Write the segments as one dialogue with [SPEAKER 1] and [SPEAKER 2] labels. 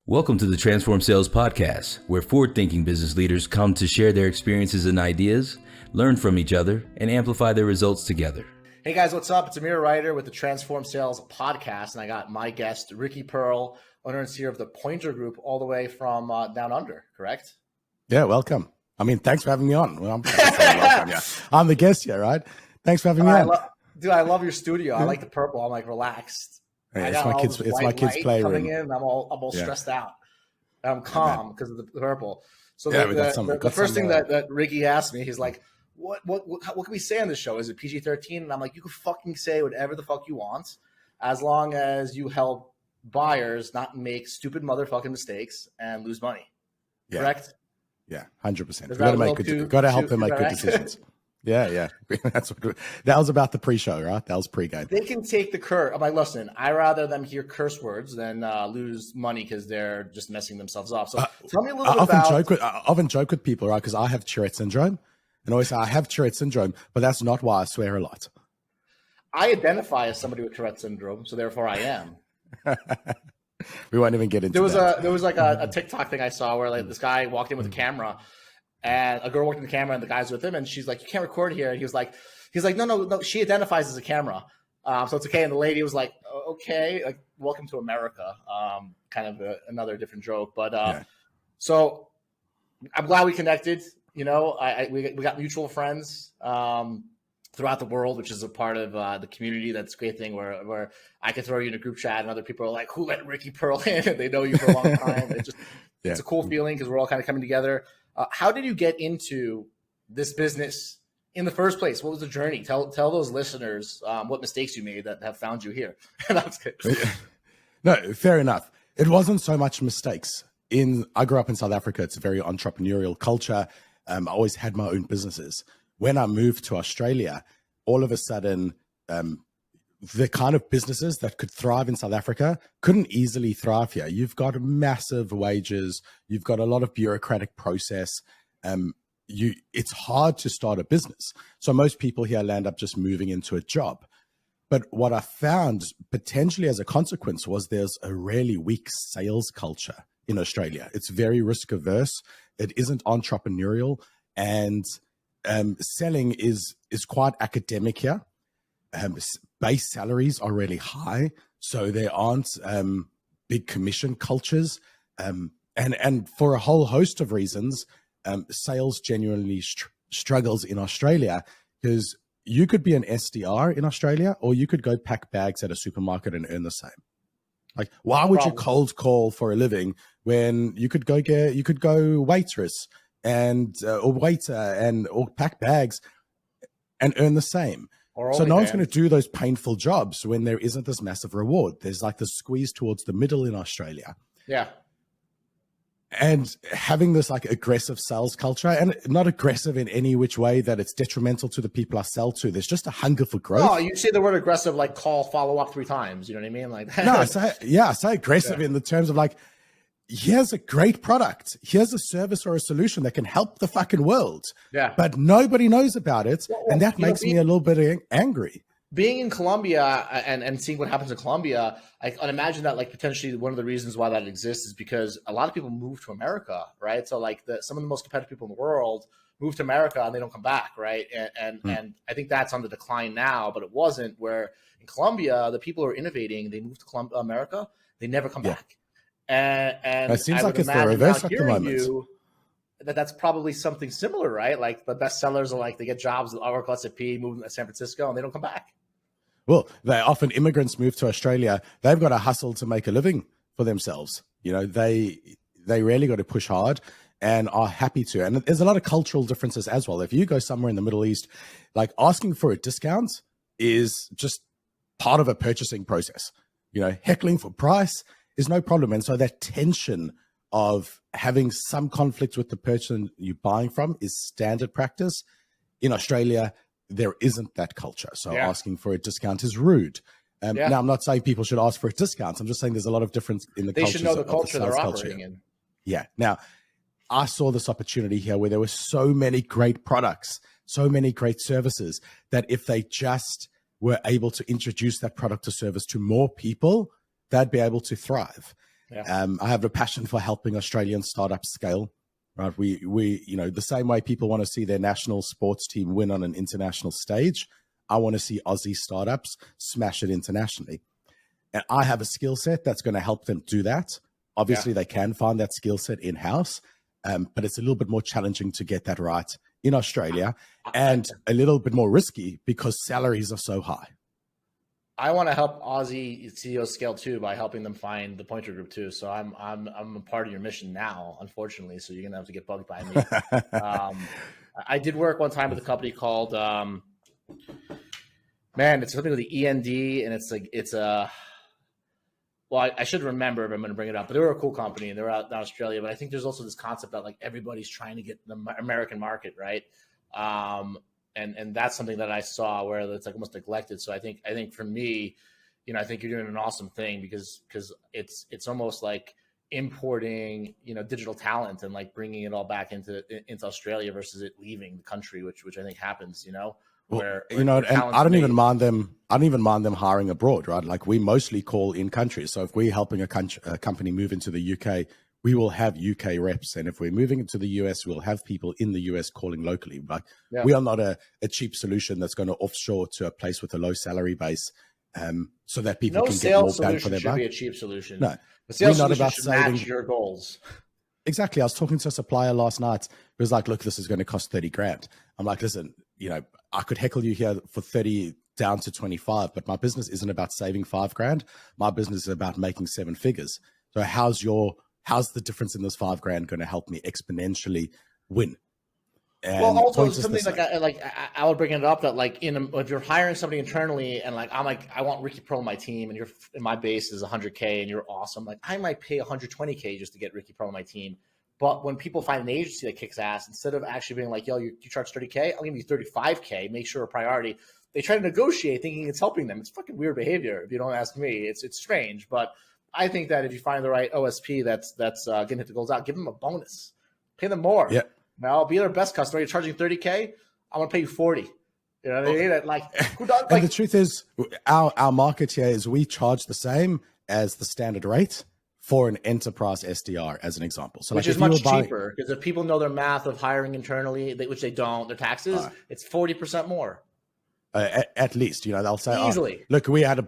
[SPEAKER 1] Welcome to the Transform Sales Podcast, where forward-thinking business leaders come to share their experiences and ideas, learn from each other, and amplify their results together.
[SPEAKER 2] Hey guys, what's up? It's Amir Reiter with the Transform Sales Podcast, and I got my guest, Ricky Pearl, owner and CEO of the Pointer Group, all the way from down under, correct?
[SPEAKER 3] Yeah, welcome. I mean, thanks for having me on. Well, I'm the guest here, right? Thanks for having me on.
[SPEAKER 2] I love your studio. I like the purple. I'm like relaxed.
[SPEAKER 3] Yeah, it's my kids' playroom.
[SPEAKER 2] Coming in, I'm all stressed out. I'm calm because of the purple. So the first thing that Ricky asked me, he's like, what can we say on this show? Is it PG-13? And I'm like, you can fucking say whatever the fuck you want, as long as you help buyers not make stupid motherfucking mistakes and lose money.
[SPEAKER 3] Yeah.
[SPEAKER 2] Correct?
[SPEAKER 3] Yeah, 100%. Got to help them make good decisions. Yeah. That was about the pre-show, right? That was pre-game.
[SPEAKER 2] They can take the curse. I'm like, listen, I rather them hear curse words than lose money because they're just messing themselves up. So tell me a little bit about.
[SPEAKER 3] I often joke with people, right? Because I have Tourette syndrome, and always say I have Tourette syndrome, but that's not why I swear a lot.
[SPEAKER 2] I identify as somebody with Tourette syndrome, so therefore I am.
[SPEAKER 3] We won't even get into that. There
[SPEAKER 2] was like a TikTok thing I saw where like this guy walked in with a camera. And a girl walked in the camera and the guy's with him and she's like, you can't record here. And he was like, no, she identifies as a camera. So it's okay. And the lady was like, okay, like, welcome to America. Kind of another different joke. But So I'm glad we connected. You know, we got mutual friends throughout the world, which is a part of the community. That's a great thing where I can throw you in a group chat and other people are like, who let Ricky Pearl in? And they know you for a long time. It's a cool feeling because we're all kind of coming together. How did you get into this business in the first place? What was the journey? Tell those listeners what mistakes you made that have found you here. That's good.
[SPEAKER 3] No, fair enough. It wasn't so much mistakes. I grew up in South Africa. It's a very entrepreneurial culture. I always had my own businesses. When I moved to Australia, all of a sudden, the kind of businesses that could thrive in South Africa couldn't easily thrive here. You've got massive wages. You've got a lot of bureaucratic process. It's hard to start a business. So most people here land up just moving into a job. But what I found potentially as a consequence was there's a really weak sales culture in Australia. It's very risk averse. It isn't entrepreneurial, and selling is quite academic here. Base salaries are really high, so there aren't big commission cultures, and for a whole host of reasons, sales genuinely struggles in Australia because you could be an SDR in Australia, or you could go pack bags at a supermarket and earn the same. Like, why would you cold call for a living when you could go waitress and or waiter or pack bags and earn the same? So no one's going to do those painful jobs when there isn't this massive reward. There's like the squeeze towards the middle in Australia.
[SPEAKER 2] Yeah.
[SPEAKER 3] And having this like aggressive sales culture, and not aggressive in any which way that it's detrimental to the people I sell to. There's just a hunger for growth.
[SPEAKER 2] No, you say the word aggressive, like follow up 3 times. You know what I mean? Like
[SPEAKER 3] no, I say aggressive in the terms of like, here's a great product. Here's a service or a solution that can help the fucking world.
[SPEAKER 2] Yeah.
[SPEAKER 3] But nobody knows about it. And that makes me a little bit angry.
[SPEAKER 2] Being in Colombia and seeing what happens in Colombia, I can imagine that like potentially one of the reasons why that exists is because a lot of people move to America, right? So like some of the most competitive people in the world move to America and they don't come back, right? And I think that's on the decline now, but it wasn't. Where in Colombia, the people who are innovating, they move to America, they never come back. And
[SPEAKER 3] it seems like it's the reverse at the moment.
[SPEAKER 2] That's probably something similar, right? Like the best sellers are like, they get jobs at Oracle, SAP, move to San Francisco, and they don't come back.
[SPEAKER 3] Well, they often immigrants move to Australia. They've got to hustle to make a living for themselves. You know, they really got to push hard and are happy to. And there's a lot of cultural differences as well. If you go somewhere in the Middle East, like asking for a discount is just part of a purchasing process. You know, heckling for price is no problem. And so that tension of having some conflict with the person you're buying from is standard practice. In Australia, there isn't that culture. So asking for a discount is rude. Now, I'm not saying people should ask for a discount. I'm just saying there's a lot of difference in the culture.
[SPEAKER 2] They should know the culture they're operating in.
[SPEAKER 3] Yeah. Now, I saw this opportunity here where there were so many great products, so many great services, that if they just were able to introduce that product or service to more people, they'd be able to thrive.
[SPEAKER 2] Yeah.
[SPEAKER 3] I have a passion for helping Australian startups scale. Right, we the same way people want to see their national sports team win on an international stage, I want to see Aussie startups smash it internationally. And I have a skill set that's going to help them do that. Obviously, they can find that skill set in-house, but it's a little bit more challenging to get that right in Australia, and a little bit more risky because salaries are so high.
[SPEAKER 2] I want to help Aussie CEOs scale too by helping them find the Pointer Group too. So I'm a part of your mission now, unfortunately. So you're gonna have to get bugged by me. I did work one time with a company called it's something with the END, and it's a well, I should remember, but I'm going to bring it up. But they were a cool company, and they were out in Australia. But I think there's also this concept that like everybody's trying to get the American market, right? And that's something that I saw where it's like almost neglected. So I think for me, I think you're doing an awesome thing because it's almost like importing, digital talent and like bringing it all back into Australia versus it leaving the country, which I think happens, where
[SPEAKER 3] and I don't even mind them. I don't even mind them hiring abroad, right? Like we mostly call in country. So if we're helping a company move into the UK, we will have UK reps, and if we're moving into the US, we'll have people in the US calling locally. Like we are not a cheap solution that's going to offshore to a place with a low salary base, so that people can get more bang for their buck.
[SPEAKER 2] No sales solution should be a cheap solution.
[SPEAKER 3] No,
[SPEAKER 2] the sales solution
[SPEAKER 3] about
[SPEAKER 2] should
[SPEAKER 3] saving
[SPEAKER 2] match your goals.
[SPEAKER 3] Exactly. I was talking to a supplier last night who was like, look, this is going to cost 30 grand. I'm like, listen, I could heckle you here for 30 down to 25, but my business isn't about saving 5 grand. My business is about making 7 figures. So how's the difference in this 5 grand going to help me exponentially win? And
[SPEAKER 2] well, also something I would bring it up that like if you're hiring somebody internally and like I want Ricky Pearl on my team and you're in my base is 100K and you're awesome, like I might pay 120K just to get Ricky Pearl on my team. But when people find an agency that kicks ass, instead of actually being like, yo, you charge 30K, I'll give you 35K, make sure a priority. They try to negotiate thinking it's helping them. It's fucking weird behavior. If you don't ask me, it's strange. But I think that if you find the right OSP that's getting hit the goals out, give them a bonus, pay them more.
[SPEAKER 3] Yeah.
[SPEAKER 2] Now, be their best customer. You're charging 30K. I'm gonna pay you 40. You know what I mean? Like, who does?
[SPEAKER 3] And the truth is, our market here is we charge the same as the standard rate for an enterprise SDR, as an example. So,
[SPEAKER 2] which is much cheaper because if people know their math of hiring internally, which they don't, their taxes, it's 40% more.
[SPEAKER 3] At least, they'll say
[SPEAKER 2] easily.
[SPEAKER 3] Look, we had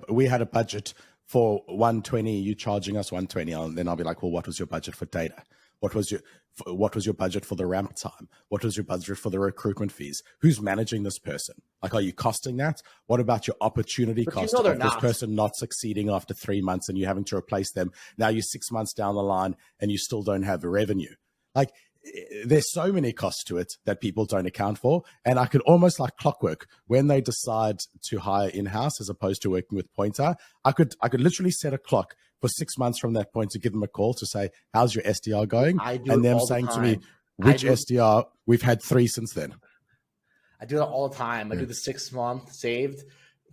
[SPEAKER 3] a budget for 120. You charging us 120, and then I'll be like, well, what was your budget for data? What was your budget for the ramp time? What was your budget for the recruitment fees? Who's managing this person? Like, are you costing that? What about your opportunity cost of this person not succeeding after 3 months and you having to replace them? Now you're 6 months down the line and you still don't have revenue. Like, there's so many costs to it that people don't account for. And I could almost like clockwork when they decide to hire in-house as opposed to working with Pointer. I could literally set a clock for 6 months from that point to give them a call to say, how's your SDR going? And them saying to me, which SDR? We've had 3 since then.
[SPEAKER 2] I do that all the time. I do the 6 month saved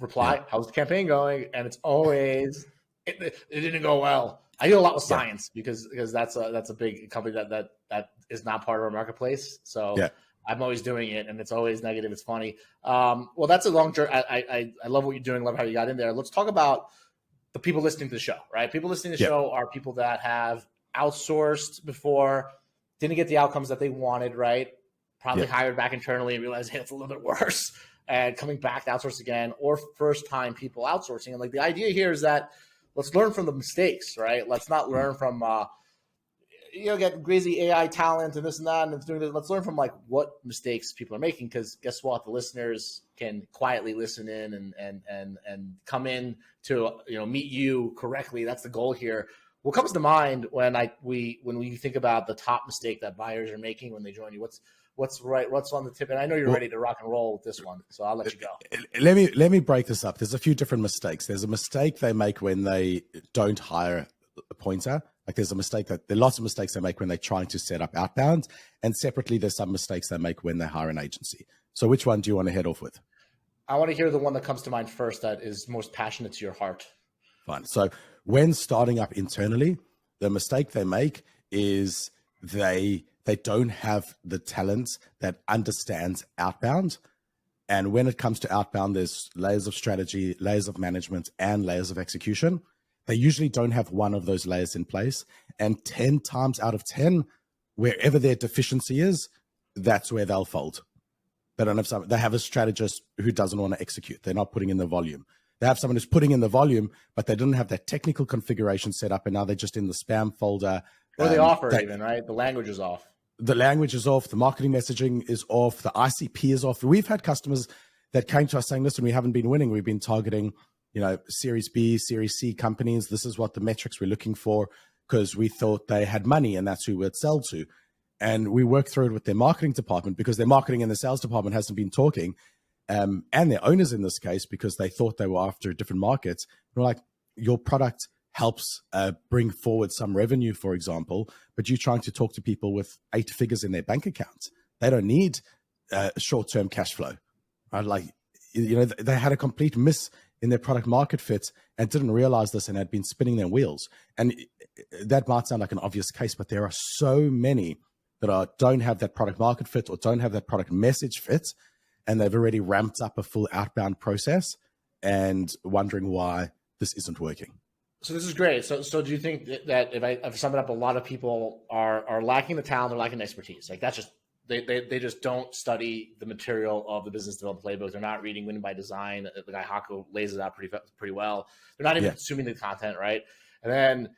[SPEAKER 2] reply. How's the campaign going? And it's always, it didn't go well. I do a lot with science because that's a big company that is not part of our marketplace. So I'm always doing it, and it's always negative. It's funny. Well, that's a long journey. I love what you're doing. Love how you got in there. Let's talk about the people listening to the show, right? People listening to the show are people that have outsourced before, didn't get the outcomes that they wanted, right? Probably hired back internally and realized, hey, it's a little bit worse, and coming back to outsource again, or first-time people outsourcing. And like the idea here is that let's learn from the mistakes, right? Let's not learn from get crazy AI talent and this and that, and it's doing this. Let's learn from like what mistakes people are making, because guess what? The listeners can quietly listen in and come in to meet you correctly. That's the goal here. What comes to mind when we think about the top mistake that buyers are making when they join you? What's right? What's on the tip? And I know you're ready to rock and roll with this one, so I'll let you go.
[SPEAKER 3] Let me break this up. There's a few different mistakes. There's a mistake they make when they don't hire a Pointer. Like there are lots of mistakes they make when they're trying to set up outbound, and separately there's some mistakes they make when they hire an agency. So which one do you want to head off with?
[SPEAKER 2] I want to hear the one that comes to mind first, that is most passionate to your heart.
[SPEAKER 3] Fine. So when starting up internally, the mistake they make is they don't have the talent that understands outbound. And when it comes to outbound, there's layers of strategy, layers of management, and layers of execution. They usually don't have one of those layers in place. And 10 times out of 10, wherever their deficiency is, that's where they'll fold. They don't have they have a strategist who doesn't want to execute. They're not putting in the volume. They have someone who's putting in the volume, but they didn't have that technical configuration set up, and now they're just in the spam folder.
[SPEAKER 2] Or the offer even, right? The language is off.
[SPEAKER 3] The language is off. The marketing messaging is off. The ICP is off. We've had customers that came to us saying, listen, we haven't been winning. We've been targeting, Series B, Series C companies. This is what the metrics we're looking for because we thought they had money and that's who we'd sell to. And we worked through it with their marketing department because their marketing and the sales department hasn't been talking. And their owners in this case, because they thought they were after different markets. We're like, your product helps bring forward some revenue, for example, but you're trying to talk to people with 8 figures in their bank accounts. They don't need short-term cash flow. Right? Like, they had a complete miss in their product market fit and didn't realize this and had been spinning their wheels. And that might sound like an obvious case, but there are so many that don't have that product market fit or don't have that product message fit, and they've already ramped up a full outbound process and wondering why this isn't working.
[SPEAKER 2] So this is great. So do you think that if I sum it up, a lot of people are lacking the talent, they're lacking the expertise? Like that's just they just don't study the material of the business development playbook. They're not reading Winning by Design. The guy Hako lays it out pretty well. They're not even consuming the content, right? And then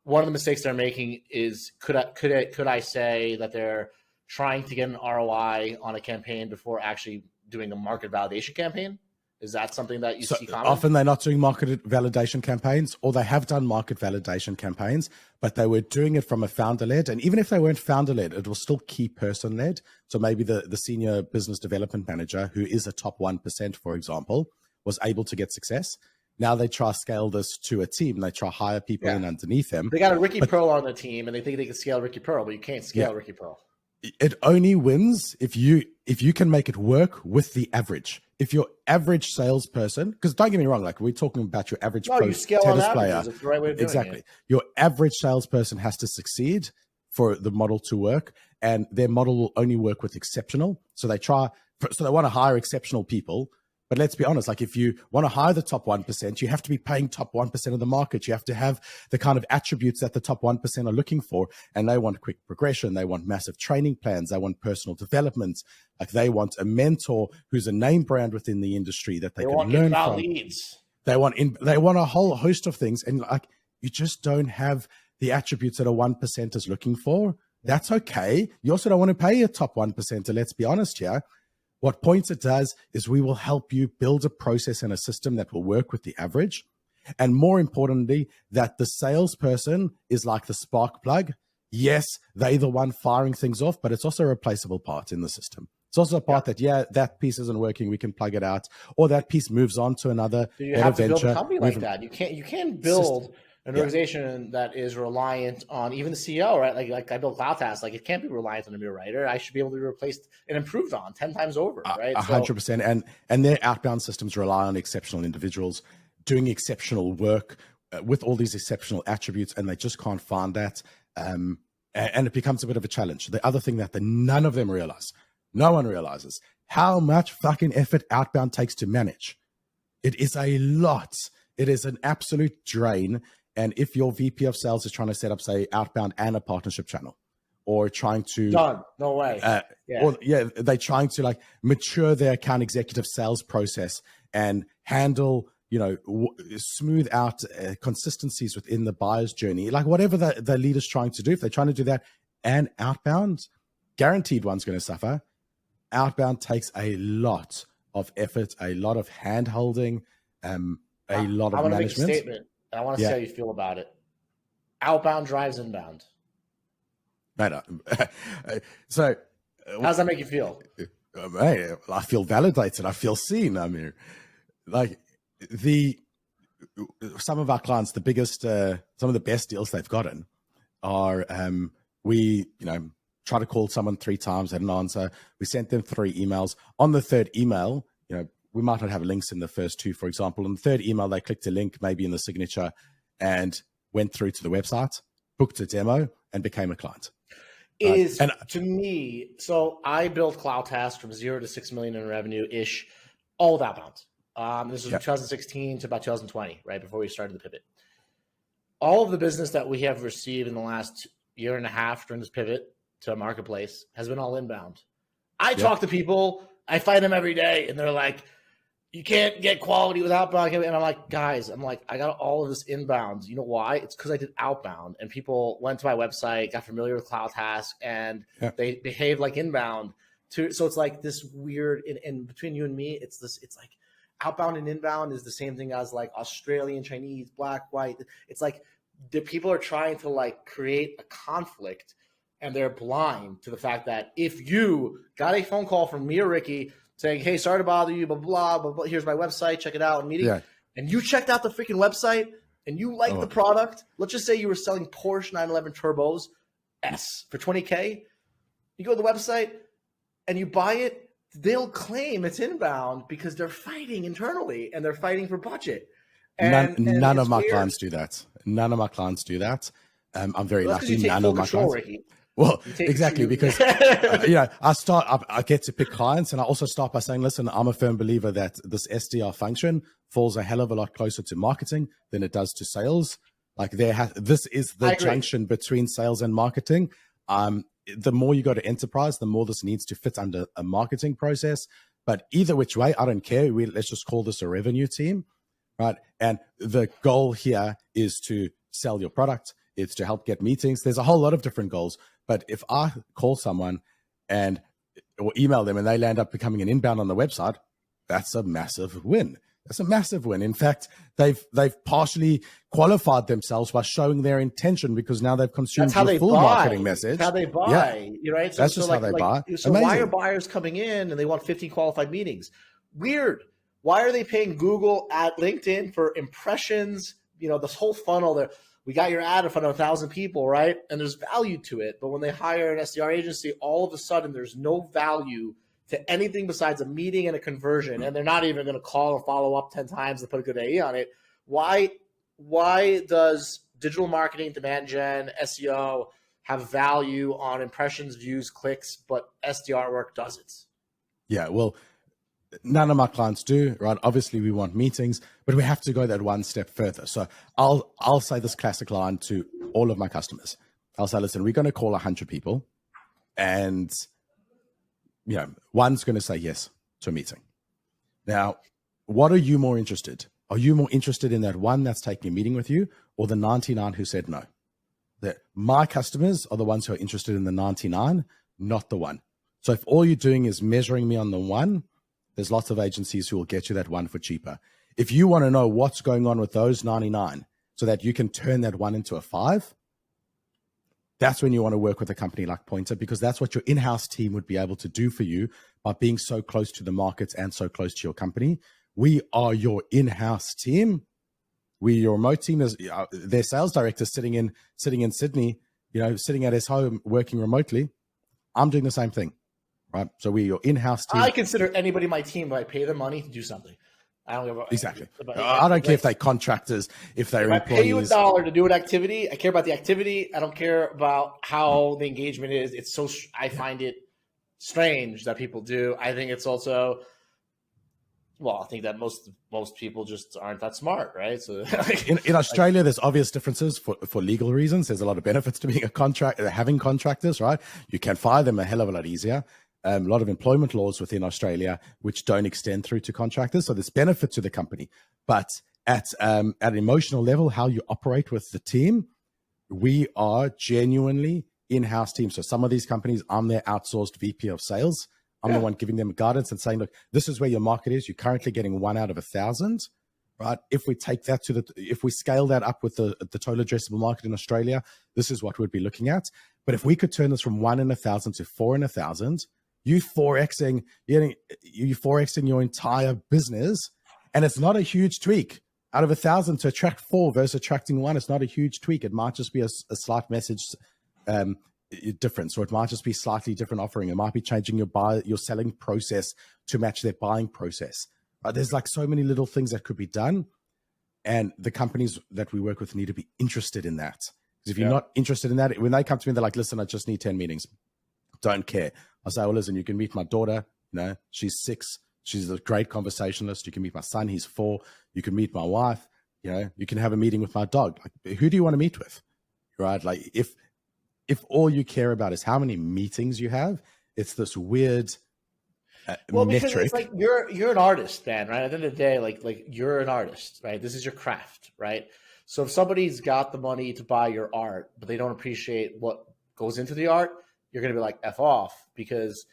[SPEAKER 2] one of the mistakes they're making is could I say that they're trying to get an ROI on a campaign before actually doing a market validation campaign? Is that something that you see common?
[SPEAKER 3] Often they're not doing market validation campaigns, or they have done market validation campaigns, but they were doing it from a founder-led. And even if they weren't founder-led, it was still key person-led. So maybe the senior business development manager, who is a top 1%, for example, was able to get success. Now they try to scale this to a team. They try to hire people in underneath them.
[SPEAKER 2] They got a Ricky Pearl on the team, and they think they can scale Ricky Pearl, but you can't scale Ricky Pearl.
[SPEAKER 3] It only wins if you can make it work with the average. If your average salesperson, because don't get me wrong, like we're talking about your average pro tennis player.
[SPEAKER 2] It's the right way of doing
[SPEAKER 3] exactly.
[SPEAKER 2] it.
[SPEAKER 3] Your average salesperson has to succeed for the model to work, and their model will only work with exceptional. So they want to hire exceptional people. But let's be honest, like if you want to hire the top 1%, you have to be paying top 1% of the market. You have to have the kind of attributes that the top 1% are looking for. And they want quick progression. They want massive training plans. They want personal development. Like they want a mentor who's a name brand within the industry that they can learn from.
[SPEAKER 2] Leads.
[SPEAKER 3] They want a whole host of things. And like, you just don't have the attributes that a 1% is looking for. That's okay. You also don't want to pay a top 1%. Let's be honest here. What Pointer does is we will help you build a process and a system that will work with the average. And more importantly, that the salesperson is like the spark plug. Yes, they're the one firing things off, but it's also a replaceable part in the system. It's also a part that, that piece isn't working, we can plug it out, or that piece moves on to another
[SPEAKER 2] venture. You have to build a company like that. You can't build an organization that is reliant on even the CEO, right? Like I built CloudTask. Like it can't be reliant on Amir Reiter. I should be able to be replaced and improved on 10 times over, right?
[SPEAKER 3] 100%. And their outbound systems rely on exceptional individuals doing exceptional work with all these exceptional attributes, and they just can't find that. And it becomes a bit of a challenge. The other thing that none of them realize, no one realizes how much fucking effort outbound takes to manage. It is a lot. It is an absolute drain. And if your VP of sales is trying to set up, say, outbound and a partnership channel, or trying to
[SPEAKER 2] done, no way,
[SPEAKER 3] they're trying to like mature their account executive sales process and handle, smooth out consistencies within the buyer's journey, like whatever the leader's trying to do. If they're trying to do that, and outbound, guaranteed one's going to suffer. Outbound takes a lot of effort, a lot of hand holding, a lot of management.
[SPEAKER 2] Make a statement. I want to see how you feel about it. Outbound drives inbound.
[SPEAKER 3] Right. So
[SPEAKER 2] how does that make you feel?
[SPEAKER 3] I feel validated. I feel seen. I mean, like some of our clients, the biggest, some of the best deals they've gotten are, we, try to call someone 3 times, had an answer. We sent them 3 emails. On the 3rd email, we might not have links in the first 2, for example. In the 3rd email, they clicked a link, maybe in the signature, and went through to the website, booked a demo, and became a client.
[SPEAKER 2] To me, so I built CloudTask from 0 to 6 million in revenue-ish, all with outbound. This was 2016 to about 2020, right before we started the pivot. all of the business that we have received in the last year and a half during this pivot to a marketplace has been all inbound. I talk to people, I find them every day, and they're like, you can't get quality with outbound. And I'm like, guys, I got all of this inbound. You know why? It's because I did outbound, and people went to my website, got familiar with CloudTask, and they behaved like inbound too. So it's like this weird, in between you and me, it's like outbound and inbound is the same thing as like Australian, Chinese, black, white. It's like the people are trying to like create a conflict, and they're blind to the fact that if you got a phone call from me or Ricky saying, hey, sorry to bother you, blah, blah, blah, blah, here's my website, check it out, meeting. And you checked out the freaking website and you like the product. Let's just say you were selling Porsche 911 Turbos S for $20K. You go to the website and you buy it, they'll claim it's inbound because they're fighting internally and they're fighting for budget. And
[SPEAKER 3] none of my clients do that. None of my clients do that. I'm very lucky. None of my clients.
[SPEAKER 2] Ricky.
[SPEAKER 3] Well, exactly, because I get to pick clients, and I also start by saying, listen, I'm a firm believer that this SDR function falls a hell of a lot closer to marketing than it does to sales. Like this is the junction between sales and marketing. The more you go to enterprise, the more this needs to fit under a marketing process. But either which way, I don't care. Let's just call this a revenue team, right? And the goal here is to sell your product. It's to help get meetings. There's a whole lot of different goals. But if I call someone or email them and they land up becoming an inbound on the website, that's a massive win. That's a massive win. In fact, they've partially qualified themselves by showing their intention, because now they've consumed the full marketing message.
[SPEAKER 2] That's how they buy. Yeah. Right?
[SPEAKER 3] That's just how they buy.
[SPEAKER 2] So why are buyers coming in and they want 15 qualified meetings? Weird. Why are they paying Google at LinkedIn for impressions? This whole funnel there. We got your ad in front of 1,000 people, right? And there's value to it. But when they hire an SDR agency, all of a sudden there's no value to anything besides a meeting and a conversion. And they're not even going to call and follow up 10 times to put a good AE on it. Why does digital marketing, demand gen, SEO have value on impressions, views, clicks, but SDR work doesn't?
[SPEAKER 3] Yeah, well, none of my clients do, right? Obviously, we want meetings, but we have to go that one step further. So I'll say this classic line to all of my customers. I'll say, listen, we're going to call 100 people, and one's going to say yes to a meeting. Now, what are you more interested? Are you more interested in that one that's taking a meeting with you, or the 99 who said no? That my customers are the ones who are interested in the 99, not the one. So if all you're doing is measuring me on the one, there's lots of agencies who will get you that one for cheaper. If you want to know what's going on with those 99 so that you can turn that one into a 5, that's when you want to work with a company like Pointer, because that's what your in-house team would be able to do for you by being so close to the markets and so close to your company. We are your in-house team. Your remote team is their sales director sitting in Sydney, sitting at his home working remotely. I'm doing the same thing. Right, so we're your in-house team.
[SPEAKER 2] I consider anybody my team if I pay them money to do something. I don't give a
[SPEAKER 3] exactly. I don't care if they're contractors, if they're employees.
[SPEAKER 2] I pay you $1 to do an activity. I care about the activity. I don't care about how the engagement is. It's so I find it strange that people do. I think it's also, I think that most people just aren't that smart, right? So
[SPEAKER 3] in Australia, there's obvious differences for legal reasons. There's a lot of benefits to being having contractors, right? You can fire them a hell of a lot easier. A lot of employment laws within Australia which don't extend through to contractors, so there's benefit to the company. But at an emotional level, how you operate with the team, we are genuinely in-house team. So some of these companies, I'm their outsourced VP of sales. I'm the one giving them guidance and saying, look, this is where your market is. You're currently getting 1 out of 1,000, right? If we take that if we scale that up with the total addressable market in Australia, this is what we'd be looking at. But if we could turn this from 1 in 1,000 to 4 in 1,000, you 4xing your entire business, and it's not a huge tweak. Out of 1,000 to attract 4 versus attracting 1, it's not a huge tweak. It might just be a slight message difference, or it might just be slightly different offering. It might be changing your selling process to match their buying process. There's like so many little things that could be done, and the companies that we work with need to be interested in that. Because if you're not interested in that, when they come to me, they're like, listen, I just need 10 meetings. Don't care. I say, well, listen, you can meet my daughter. She's 6. She's a great conversationalist. You can meet my son. He's 4. You can meet my wife. You know, you can have a meeting with my dog. Like, who do you want to meet with? Right? Like, if all you care about is how many meetings you have, it's this weird
[SPEAKER 2] Well, because
[SPEAKER 3] metric.
[SPEAKER 2] it's like you're an artist, man, right? At the end of the day, like you're an artist, right? This is your craft, right? So if somebody's got the money to buy your art, but they don't appreciate what goes into the art, you're gonna be like F off, because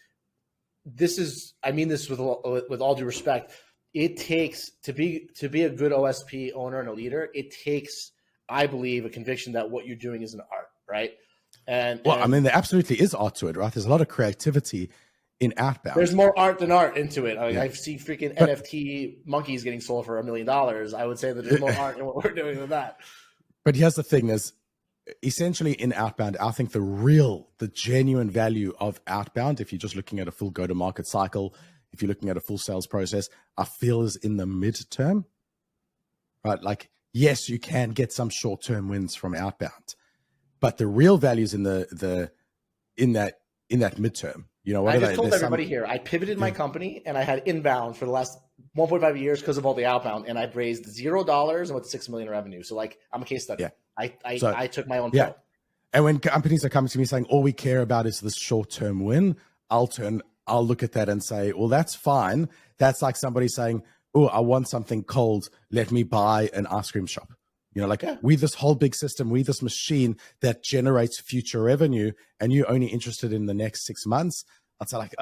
[SPEAKER 2] this is, I mean this with all due respect, it takes to be a good OSP owner and a leader, it takes, I believe, a conviction that what you're doing is an art, right? And
[SPEAKER 3] I mean, there absolutely is art to it, right? There's a lot of creativity in outbound.
[SPEAKER 2] There's more art than art into it. I see freaking NFT monkeys getting sold for $1 million. I would say that there's more art in what we're doing than that.
[SPEAKER 3] But here's the thing: is essentially in outbound, I think the genuine value of outbound, if you're just looking at a full go-to-market cycle, if you're looking at a full sales process, I feel is in the midterm, right? Like, yes, you can get some short-term wins from outbound, but the real value is in in that midterm. You know,
[SPEAKER 2] I just told everybody here, I pivoted my company and I had inbound for the last 1.5 years because of all the outbound, and I've raised $0 and with $6 million in revenue. So like, I'm a case study.
[SPEAKER 3] Yeah.
[SPEAKER 2] I took my own.
[SPEAKER 3] Yeah. And when companies are coming to me saying, all we care about is this short-term win, I'll look at that and say, well, that's fine. That's like somebody saying, oh, I want something cold. Let me buy an ice cream shop. You know, like, we this whole big system, we this machine that generates future revenue, and you're only interested in the next 6 months. I'd say like,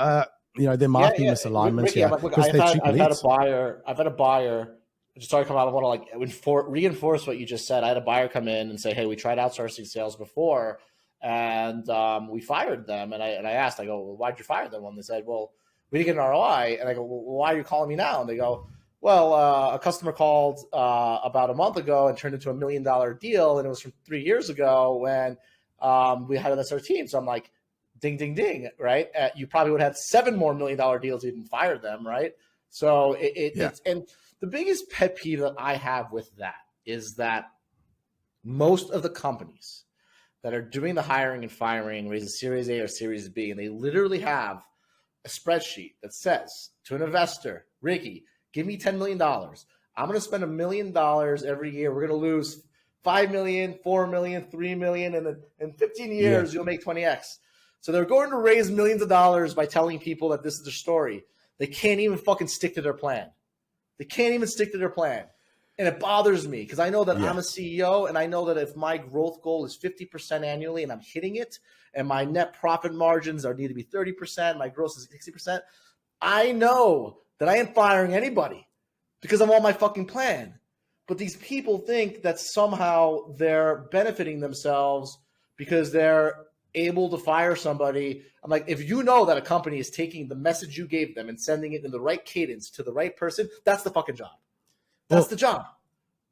[SPEAKER 3] you know, there might be misalignments here.
[SPEAKER 2] Like, look, I've had a buyer just sorry, come out. I want to like reinforce what you just said. I had a buyer come in and say, "Hey, we tried outsourcing sales before, and we fired them." And I asked, I go, "Well, why'd you fire them?" And they said, "Well, we didn't get an ROI." And I go, "Well, why are you calling me now?" And they go, "Well, a customer called about a month ago and turned into $1 million deal, and it was from 3 years ago when we had that's our team." So I'm like, "Ding, ding, ding!" Right? You probably would have had $7 more $1 million deals if you didn't fire them, right? So it's and the biggest pet peeve that I have with that is that most of the companies that are doing the hiring and firing, raise a Series A or Series B, and they literally have a spreadsheet that says to an investor, "Ricky, give me $10 million. I'm going to spend $1 million every year. We're going to lose 5 million, 4 million, 3 million, and in 15 years, you'll make 20x. So they're going to raise millions of dollars by telling people that this is their story. They can't even fucking stick to their plan. They can't even stick to their plan. And it bothers me because I know that I'm a CEO, and I know that if my growth goal is 50% annually and I'm hitting it, and my net profit margins need to be 30%, my gross is 60%, I know that I ain't firing anybody because I'm on my fucking plan. But these people think that somehow they're benefiting themselves because they're able to fire somebody. I'm like, if you know that a company is taking the message you gave them and sending it in the right cadence to the right person, that's the fucking job. That's the job.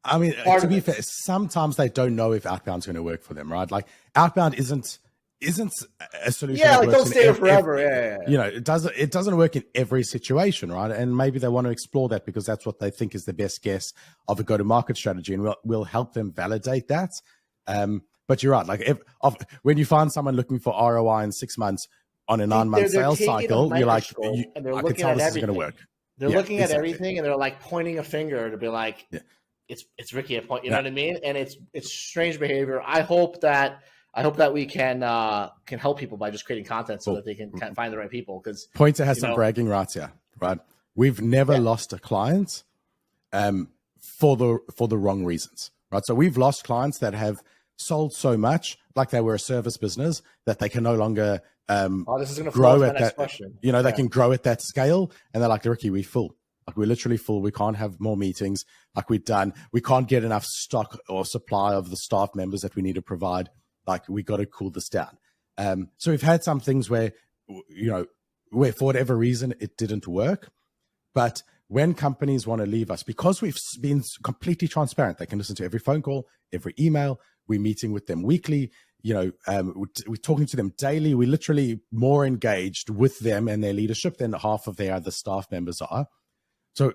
[SPEAKER 3] I mean, to be fair, sometimes they don't know if outbound's going to work for them, right? Like, outbound isn't a solution.
[SPEAKER 2] Yeah, like don't stay there forever.
[SPEAKER 3] You know, it doesn't work in every situation, right? And maybe they want to explore that because that's what they think is the best guess of a go-to-market strategy, and we'll help them validate that. But you're right. Like, when you find someone looking for ROI in 6 months on a 9-month sales cycle, you're like,
[SPEAKER 2] and they're
[SPEAKER 3] I
[SPEAKER 2] looking
[SPEAKER 3] can tell
[SPEAKER 2] at
[SPEAKER 3] this
[SPEAKER 2] everything.
[SPEAKER 3] is going to work.
[SPEAKER 2] They're looking at everything, and they're like pointing a finger to be like, it's Ricky at point. You know what I mean? And it's strange behavior. I hope that we can help people by just creating content so that they can find the right people. Because
[SPEAKER 3] Pointer has some bragging rights here, right? We've never lost a client for the wrong reasons, right? So we've lost clients that have sold so much, like they were a service business, that they can no longer
[SPEAKER 2] this is going to
[SPEAKER 3] grow at that.
[SPEAKER 2] Question.
[SPEAKER 3] You know, they can grow at that scale, and they're like, Ricky, we're full. Like, we're literally full. We can't have more meetings. Like, we're done. We can't get enough stock or supply of the staff members that we need to provide. Like, we got to cool this down. So we've had some things where for whatever reason it didn't work. But when companies want to leave us, because we've been completely transparent, they can listen to every phone call, every email. We're meeting with them weekly. We're talking to them daily. We're literally more engaged with them and their leadership than half of their other staff members are. So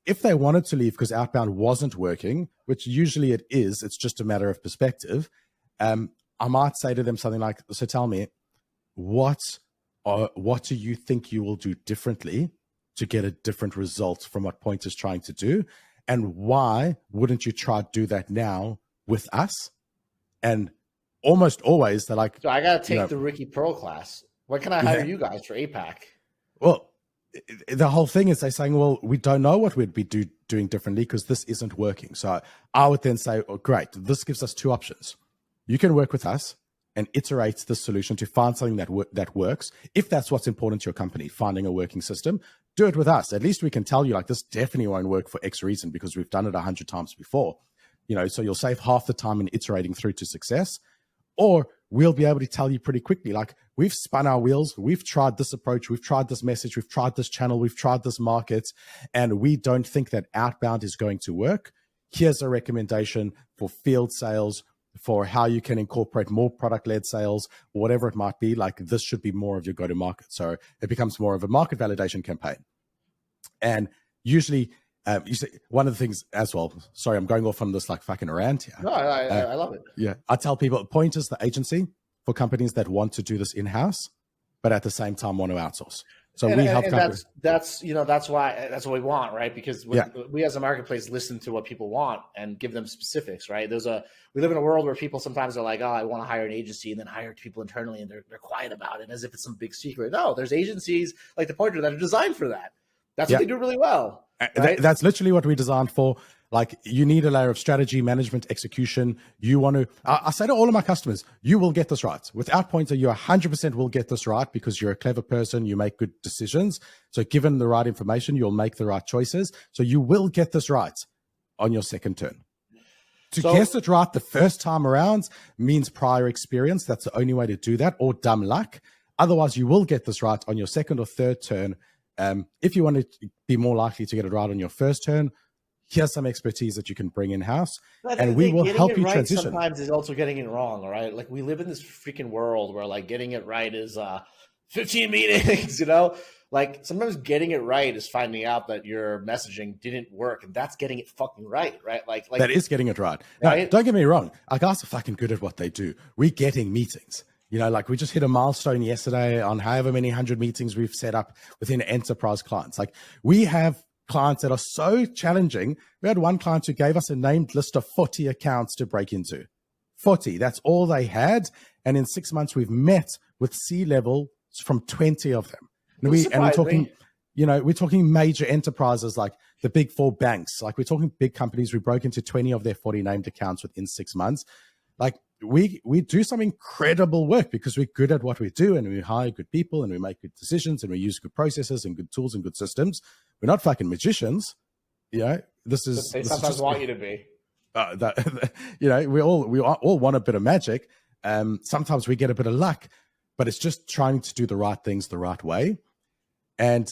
[SPEAKER 3] if they wanted to leave because outbound wasn't working, which usually it is, it's just a matter of perspective. I might say to them something like, so tell me, what do you think you will do differently to get a different result from what Pointer's trying to do? And why wouldn't you try to do that now with us? And almost always they're like,
[SPEAKER 2] so I got to take the Ricky Pearl class. When can I hire you guys for APAC?
[SPEAKER 3] Well, the whole thing is they're saying, well, we don't know what we'd be doing differently because this isn't working. So I would then say, oh, great, this gives us two options. You can work with us and iterate the solution to find something that works. If that's what's important to your company, finding a working system, do it with us. At least we can tell you, like, this definitely won't work for X reason because we've done it 100 times before. So you'll save half the time in iterating through to success. Or we'll be able to tell you pretty quickly, like, we've spun our wheels, we've tried this approach, we've tried this message, we've tried this channel, we've tried this market, and we don't think that outbound is going to work. Here's a recommendation for field sales, for how you can incorporate more product-led sales, whatever it might be. Like, this should be more of your go-to-market. So it becomes more of a market validation campaign. And usually, you see, one of the things as well, sorry, I'm going off on this like fucking rant here.
[SPEAKER 2] No, I love it.
[SPEAKER 3] Yeah. I tell people, Point is the agency for companies that want to do this in-house, but at the same time want to outsource. So we help companies.
[SPEAKER 2] That's what we want, right? Because we as a marketplace listen to what people want and give them specifics, right? We live in a world where people sometimes are like, oh, I want to hire an agency, and then hire people internally, and they're quiet about it as if it's some big secret. No, there's agencies like the Pointer that are designed for that. That's what they do really well. Right?
[SPEAKER 3] That's literally what we designed for. Like, you need a layer of strategy, management, execution. You want to, I say to all of my customers, you will get this right. Without Pointer, you 100% will get this right because you're a clever person. You make good decisions. So given the right information, you'll make the right choices. So you will get this right on your second turn. To guess it right the first time around means prior experience. That's the only way to do that, or dumb luck. Otherwise, you will get this right on your second or third turn. If you want to be more likely to get it right on your first turn, here's some expertise that you can bring in-house, and we will help you transition.
[SPEAKER 2] Sometimes is also getting it wrong, right? Like, we live in this freaking world where, like, getting it right is 15 meetings, Like, sometimes getting it right is finding out that your messaging didn't work, and that's getting it fucking right? Like
[SPEAKER 3] that is getting it right.
[SPEAKER 2] Right?
[SPEAKER 3] Now, don't get me wrong. Our guys are fucking good at what they do. We're getting meetings. Like, we just hit a milestone yesterday on however many 100 meetings we've set up within enterprise clients. Like, we have clients that are so challenging. We had one client who gave us a named list of 40 accounts to break into. 40, that's all they had. And in 6 months, we've met with C-level from 20 of them. And we're talking, we're talking major enterprises like the big 4 banks. Like, we're talking big companies. We broke into 20 of their 40 named accounts within 6 months. Like, we do some incredible work because we're good at what we do, and we hire good people, and we make good decisions, and we use good processes and good tools and good systems. We're not fucking magicians. They
[SPEAKER 2] sometimes want you to be.
[SPEAKER 3] We all want a bit of magic. Sometimes we get a bit of luck, but it's just trying to do the right things the right way. And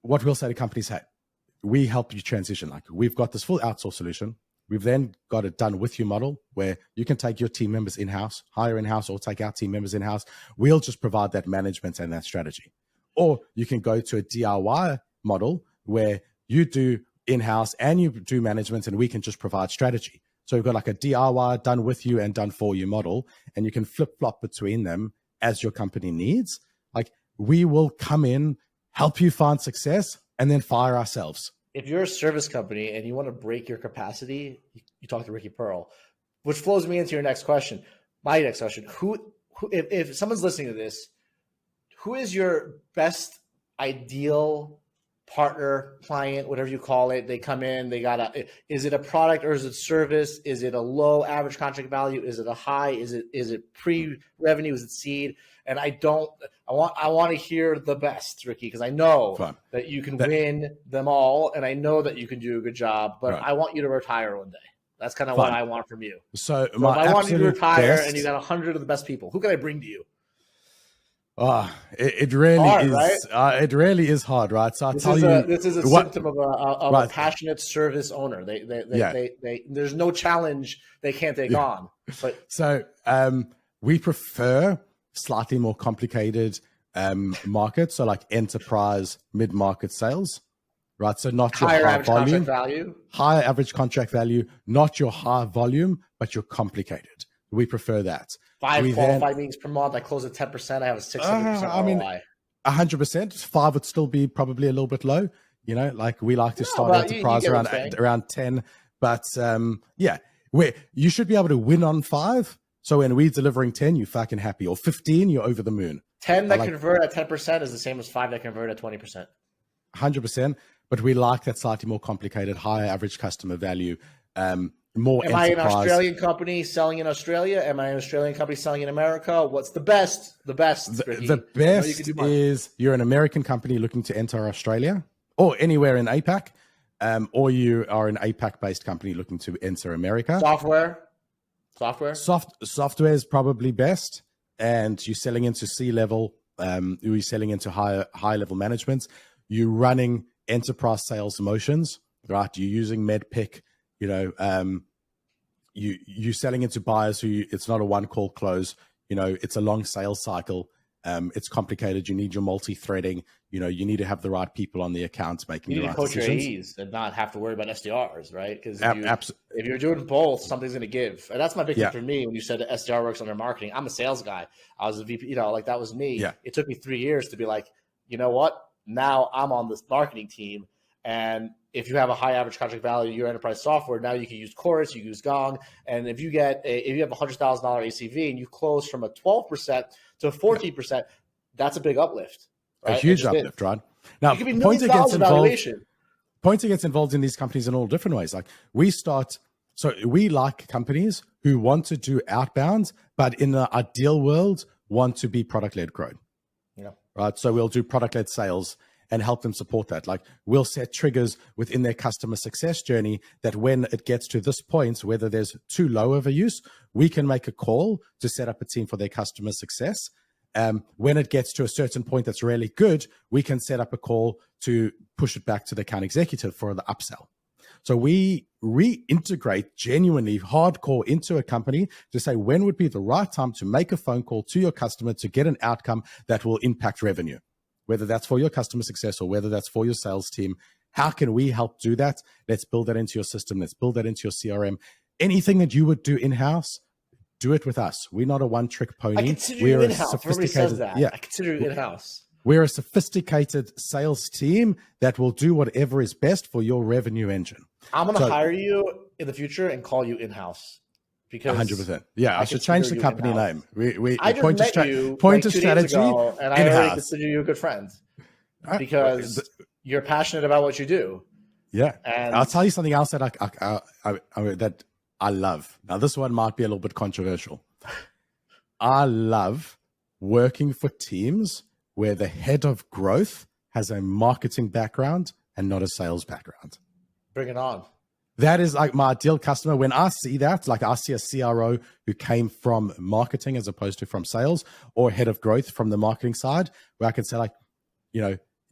[SPEAKER 3] what we'll say to companies, hey, we help you transition. Like, we've got this full outsource solution. We've then got a done with you model where you can take your team members in-house, hire in-house, or take our team members in-house. We'll just provide that management and that strategy. Or you can go to a DIY model where you do in-house and you do management, and we can just provide strategy. So we've got like a DIY, done with you and done for you model, and you can flip-flop between them as your company needs. Like, we will come in, help you find success, and then fire ourselves.
[SPEAKER 2] If you're a service company and you want to break your capacity, you talk to Ricky Pearl, which flows me into your next question. My next question: Who if someone's listening to this, who is your best ideal partner, client, whatever you call it? They come in, is it a product or is it service? Is it a low average contract value? Is it a high? Is it pre-revenue? Is it seed? And I want to hear the best, Ricky, because I know that you can win them all, and I know that you can do a good job, but I want you to retire one day. That's kind of what I want from you.
[SPEAKER 3] So
[SPEAKER 2] if I want you to retire and you got 100 of the best people, who can I bring to you?
[SPEAKER 3] It really
[SPEAKER 2] hard,
[SPEAKER 3] is.
[SPEAKER 2] Right?
[SPEAKER 3] It really is hard, right? So
[SPEAKER 2] this is a symptom of a passionate service owner. There's no challenge they can't take on. But
[SPEAKER 3] so we prefer slightly more complicated markets, so like enterprise, mid-market sales, right? So not your
[SPEAKER 2] higher
[SPEAKER 3] high
[SPEAKER 2] average
[SPEAKER 3] volume,
[SPEAKER 2] contract value,
[SPEAKER 3] higher average contract value, not your high volume, but you're complicated. We prefer that.
[SPEAKER 2] 5 qualified meetings per month. I close at 10%. I have a 600% ROI.
[SPEAKER 3] 100%. 5 would still be probably a little bit low. Like we like to
[SPEAKER 2] No,
[SPEAKER 3] start
[SPEAKER 2] but you
[SPEAKER 3] enterprise
[SPEAKER 2] get what I'm saying.
[SPEAKER 3] around 10. But yeah, where you should be able to win on 5. So when we're delivering 10, you're fucking happy. Or 15, you're over the moon.
[SPEAKER 2] 10 that convert at 10% is the same as 5 that convert at 20%.
[SPEAKER 3] 100%. But we like that slightly more complicated, higher average customer value, more
[SPEAKER 2] Am I an Australian company selling in Australia? Am I an Australian company selling in America? What's the best? The best.
[SPEAKER 3] The best is you're an American company looking to enter Australia or anywhere in APAC, or you are an APAC-based company looking to enter America.
[SPEAKER 2] Software.
[SPEAKER 3] Software is probably best, and you're selling into C-level. You're selling into high-level management. You're running enterprise sales motions, right? You're using MedPick. You're selling into buyers who it's not a one-call close. It's a long sales cycle. It's complicated. You need your multi-threading. You need to have the right people on the accounts making the right decisions. You need to coach your
[SPEAKER 2] AEs and not have to worry about SDRs, right? Because if you're doing both, something's going to give. And that's my big thing for me. When you said SDR works under marketing, I'm a sales guy. I was a VP, like that was me.
[SPEAKER 3] Yeah.
[SPEAKER 2] It took me 3 years to be like, you know what? Now I'm on this marketing team. And if you have a high average contract value, your enterprise software, now you can use Chorus, you can use Gong. And if you have a $100,000 ACV and you close from a 12% to a 14%, that's a big uplift. Right?
[SPEAKER 3] A huge uplift, right? Now,
[SPEAKER 2] Pointer
[SPEAKER 3] gets involved in these companies in all different ways. Like we like companies who want to do outbound, but in the ideal world, want to be product-led growth.
[SPEAKER 2] Yeah.
[SPEAKER 3] Right. So we'll do product-led sales and help them support that. Like we'll set triggers within their customer success journey that when it gets to this point, whether there's too low of a use, we can make a call to set up a team for their customer success. When it gets to a certain point that's really good, we can set up a call to push it back to the account executive for the upsell. So we reintegrate genuinely hardcore into a company to say when would be the right time to make a phone call to your customer to get an outcome that will impact revenue, whether that's for your customer success or whether that's for your sales team. How can we help do that? Let's build that into your system. Let's build that into your CRM. Anything that you would do in-house, do it with us. We're not a one-trick pony.
[SPEAKER 2] I consider you in-house. Everybody says that.
[SPEAKER 3] Yeah.
[SPEAKER 2] I consider you in-house.
[SPEAKER 3] We're a sophisticated sales team that will do whatever is best for your revenue engine.
[SPEAKER 2] I'm going to hire you in the future and call you in-house. Because
[SPEAKER 3] 100%. Yeah, I should change the company name.
[SPEAKER 2] I just met you Pointer 2 days ago, and I already consider you a good friend because you're passionate about what you do.
[SPEAKER 3] Yeah, and I'll tell you something else that that I love. Now, this one might be a little bit controversial. I love working for teams where the head of growth has a marketing background and not a sales background.
[SPEAKER 2] Bring it on.
[SPEAKER 3] That is like my ideal customer. When I see that, like I see a CRO who came from marketing as opposed to from sales, or head of growth from the marketing side, where I can say like,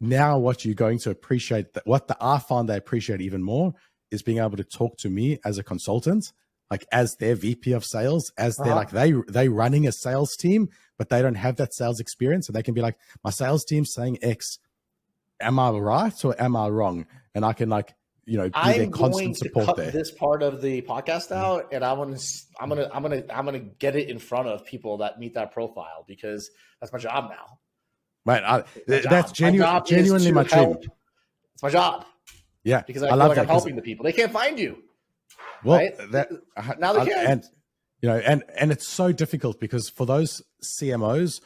[SPEAKER 3] now what you're going to appreciate, I find they appreciate even more is being able to talk to me as a consultant, like as their VP of sales, as they're like, they running a sales team, but they don't have that sales experience. And they can be like, my sales team's saying X, am I right or am I wrong? And I can be their constant support there.
[SPEAKER 2] This part of the podcast out, and I'm gonna get it in front of people that meet that profile because that's my job now.
[SPEAKER 3] Right, that's genuinely my dream.
[SPEAKER 2] It's my job.
[SPEAKER 3] Yeah,
[SPEAKER 2] because I feel like I'm helping the people. They can't find you.
[SPEAKER 3] Well,
[SPEAKER 2] right? Now they can.
[SPEAKER 3] And it's so difficult because for those CMOs,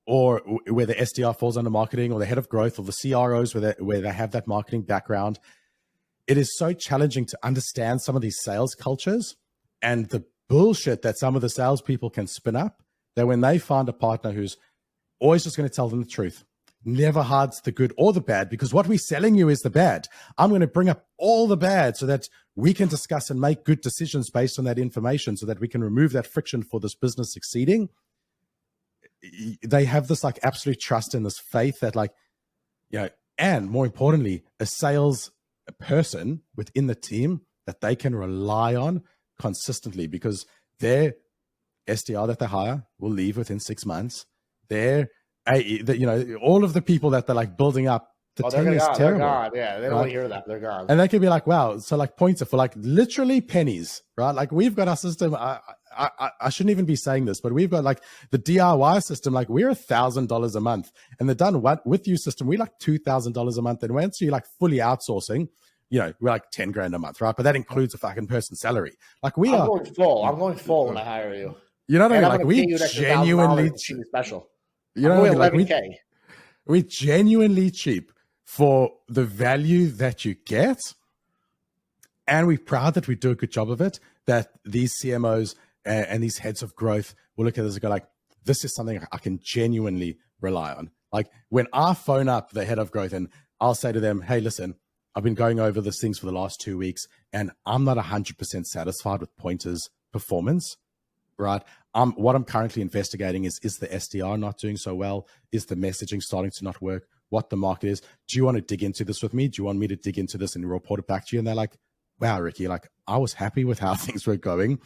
[SPEAKER 3] or where the SDR falls under marketing, or the head of growth, or the CROs where they have that marketing background, it is so challenging to understand some of these sales cultures and the bullshit that some of the salespeople can spin up, that when they find a partner who's always just going to tell them the truth, never hides the good or the bad, because what we're selling you is the bad. I'm going to bring up all the bad so that we can discuss and make good decisions based on that information so that we can remove that friction for this business succeeding. They have this like absolute trust and this faith that and more importantly, a sales person within the team that they can rely on consistently, because their SDR that they hire will leave within 6 months. All of the people that they're like building up the
[SPEAKER 2] Oh, they're
[SPEAKER 3] 10 is
[SPEAKER 2] gone.
[SPEAKER 3] terrible.
[SPEAKER 2] They're gone. Yeah, they don't
[SPEAKER 3] right?
[SPEAKER 2] want to hear that. They're gone.
[SPEAKER 3] And they could be like, wow, so like Pointer for like literally pennies, right? Like we've got our system. I shouldn't even be saying this, but we've got like the DIY system. Like we're $1,000 a month, and the done what with you system, we like $2,000 a month. And once you like fully outsourcing, we're like 10 grand a month, right? But that includes a fucking person's salary. Like I'm
[SPEAKER 2] going full when I hire you.
[SPEAKER 3] You know what I mean?
[SPEAKER 2] I'm
[SPEAKER 3] Like we genuinely
[SPEAKER 2] special.
[SPEAKER 3] You know what I mean? Like
[SPEAKER 2] 11K.
[SPEAKER 3] we're genuinely cheap for the value that you get, and we're proud that we do a good job of it. That these CMOs and these heads of growth will look at this and go like, "This is something I can genuinely rely on." Like when I phone up the head of growth and I'll say to them, "Hey, listen, I've been going over these things for the last 2 weeks, and I'm not 100% satisfied with Pointer's performance." Right. What I'm currently investigating is the SDR not doing so well? Is the messaging starting to not work? What the market is? Do you want to dig into this with me? Do you want me to dig into this and report it back to you? And they're like, wow, Ricky, like I was happy with how things were going.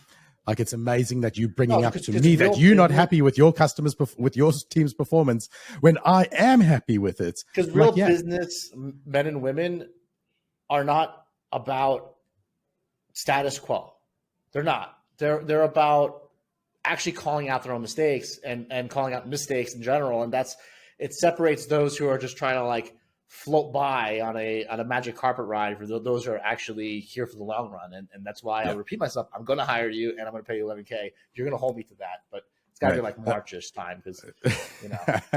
[SPEAKER 3] Like, it's amazing that you bringing up to me that you're not happy with your customers, with your team's performance when I am happy with it.
[SPEAKER 2] Because real business men and women are not about status quo. They're not. They're about actually calling out their own mistakes and calling out mistakes in general. And it separates those who are just trying to like float by on a magic carpet ride for those who are actually here for the long run. And that's why I repeat myself, I'm going to hire you and I'm going to pay you 11K. You're going to hold me to that, but it's got to be like Marchish time because, we got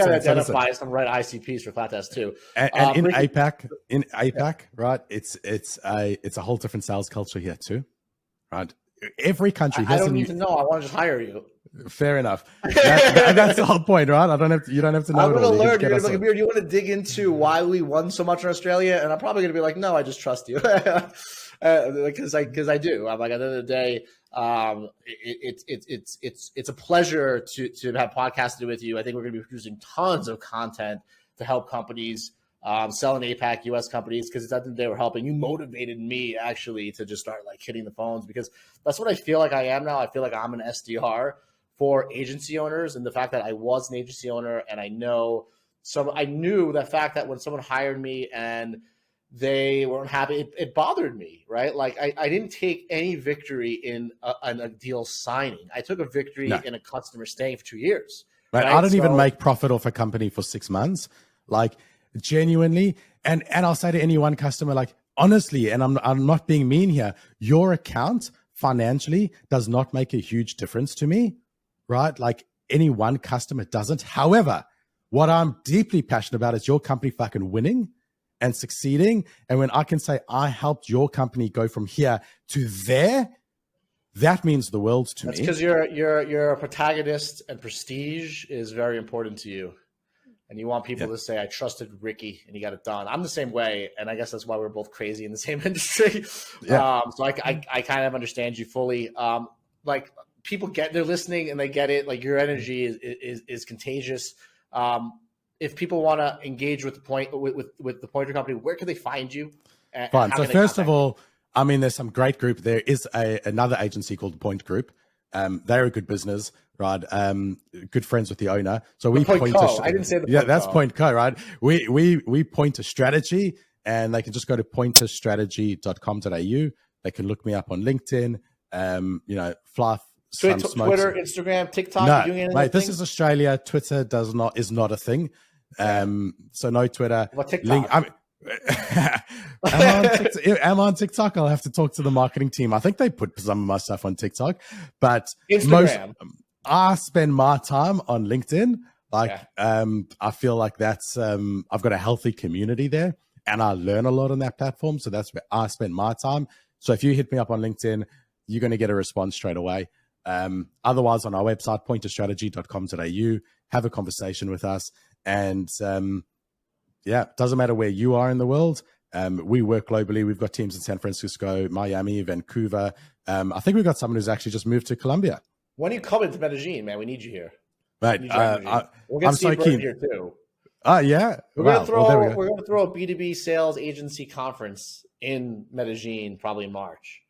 [SPEAKER 2] to identify some right ICPs for CloudTask too.
[SPEAKER 3] And in APAC, right? It's a whole different sales culture here too, right? Every country has
[SPEAKER 2] I don't need to know. I want to just hire you.
[SPEAKER 3] Fair enough. That's the whole point, right? You don't have to know.
[SPEAKER 2] I'm going to learn. You're going to be like, Amir, do you want to dig into why we won so much in Australia? And I'm probably going to be like, no, I just trust you. Because I do. I'm like, at the end of the day, it's a pleasure to have podcasted with you. I think we're going to be producing tons of content to help companies sell in APAC, US companies, because it's nothing they were helping. You motivated me actually to just start like hitting the phones, because that's what I feel like I am now. I feel like I'm an SDR for agency owners, and the fact that I was an agency owner, and I knew the fact that when someone hired me and they weren't happy, it bothered me, right? Like I didn't take any victory in a deal signing. I took a victory in a customer staying for 2 years.
[SPEAKER 3] Right? I don't even make profit off a company for 6 months. Like, genuinely, and I'll say to any one customer, like, honestly, and I'm not being mean here, your account financially does not make a huge difference to me, right? Like, any one customer doesn't. However, what I'm deeply passionate about is your company fucking winning and succeeding. And when I can say I helped your company go from here to there, that means the world to me.
[SPEAKER 2] That's because you're a protagonist, and prestige is very important to you. And you want people to say, I trusted Ricky and he got it done. I'm the same way. And I guess that's why we're both crazy in the same industry. So I kind of understand you fully. Like, people they're listening and they get it. Like, your energy is contagious. If people want to engage with the Pointer company, where can they find you?
[SPEAKER 3] Fine. So first of all, I mean, there's some great group. There is another agency called the Point Group. They're a good business, right? Good friends with the owner. So we point to,
[SPEAKER 2] I didn't say the
[SPEAKER 3] that's Point Co, right? We point to strategy, and they can just go to pointerstrategy.com.au. They can look me up on LinkedIn. Fluff.
[SPEAKER 2] Twitter, Instagram, TikTok.
[SPEAKER 3] No, mate, this is Australia. Twitter is not a thing. So no Twitter.
[SPEAKER 2] What TikTok?
[SPEAKER 3] Am I on TikTok? I'll have to talk to the marketing team. I think they put some of my stuff on TikTok, but
[SPEAKER 2] Instagram.
[SPEAKER 3] I spend my time on LinkedIn. I feel like that's I've got a healthy community there, and I learn a lot on that platform. So that's where I spend my time. So if you hit me up on LinkedIn, you're going to get a response straight away. Otherwise, on our website, pointerstrategy.com.au, have a conversation with us. And doesn't matter where you are in the world. We work globally. We've got teams in San Francisco, Miami, Vancouver. I think we've got someone who's actually just moved to Colombia.
[SPEAKER 2] When are you coming to Medellin, man? We need you here.
[SPEAKER 3] Right.
[SPEAKER 2] We'll get Steve Bird here too.
[SPEAKER 3] Yeah.
[SPEAKER 2] We're going to throw a B2B sales agency conference in Medellin, probably in March.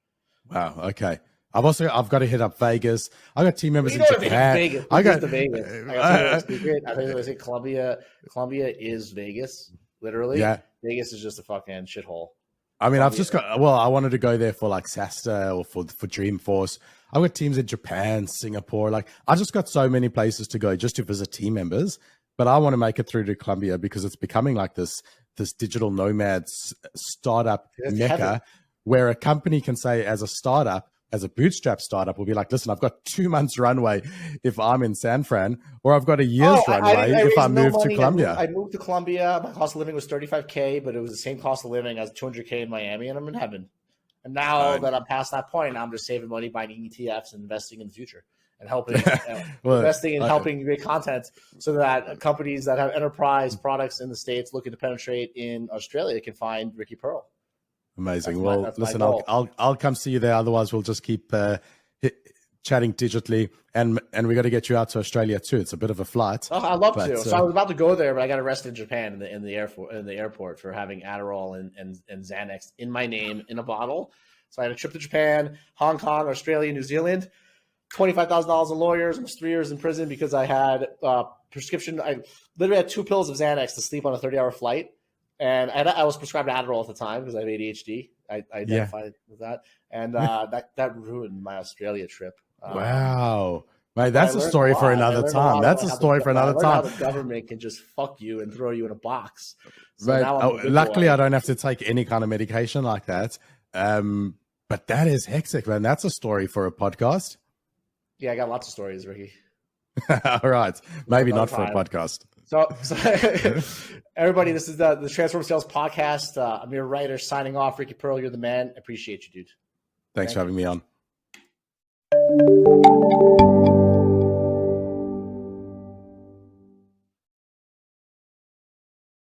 [SPEAKER 3] Wow. Okay. I've got to hit up Vegas. I got team members
[SPEAKER 2] You
[SPEAKER 3] in
[SPEAKER 2] know what
[SPEAKER 3] Japan.
[SPEAKER 2] Vegas.
[SPEAKER 3] I got
[SPEAKER 2] the Vegas. I think I say Colombia. Colombia is Vegas, literally.
[SPEAKER 3] Yeah.
[SPEAKER 2] Vegas is just a fucking shithole.
[SPEAKER 3] I mean,
[SPEAKER 2] Colombia.
[SPEAKER 3] I've just got. Well, I wanted to go there for like SASTA or for Dreamforce. I've got teams in Japan, Singapore. Like, I just got so many places to go just to visit team members. But I want to make it through to Colombia because it's becoming like this digital nomads startup mecca, where a company can say, as a startup, as a bootstrap startup, will be like, listen, I've got 2 months runway if I'm in San Fran, or I've got a year's runway if I move to Colombia.
[SPEAKER 2] I moved to Colombia. My cost of living was $35K, but it was the same cost of living as $200K in Miami, and I'm in heaven. And now that I'm past that point, I'm just saving money, buying ETFs, and investing in the future, and helping investing in helping create content so that companies that have enterprise products in the States looking to penetrate in Australia can find Ricky Pearl.
[SPEAKER 3] Amazing. Listen, I'll come see you there. Otherwise, we'll just keep chatting digitally, and we got to get you out to Australia too. It's a bit of a flight.
[SPEAKER 2] Oh, I'd love to. So I was about to go there, but I got arrested in Japan in the airport for having Adderall and Xanax in my name in a bottle. So I had a trip to Japan, Hong Kong, Australia, New Zealand. $25,000 in lawyers, almost 3 years in prison because I had prescription. I literally had 2 pills of Xanax to sleep on a 30-hour flight. And I was prescribed Adderall at the time because I have ADHD. I identified with that. And that ruined my Australia trip.
[SPEAKER 3] Wow. Mate, that's a story for another time. That's a story for another time.
[SPEAKER 2] How the government can just fuck you and throw you in a box. So
[SPEAKER 3] Mate, luckily, I don't have to take any kind of medication like that. But that is hectic, man. That's a story for a podcast.
[SPEAKER 2] Yeah, I got lots of stories, Ricky.
[SPEAKER 3] All right. Maybe not for a podcast.
[SPEAKER 2] So everybody, this is the Transform Sales Podcast. Amir Reiter signing off. Ricky Pearl, you're the man. Appreciate you, dude.
[SPEAKER 3] Thanks for having me on.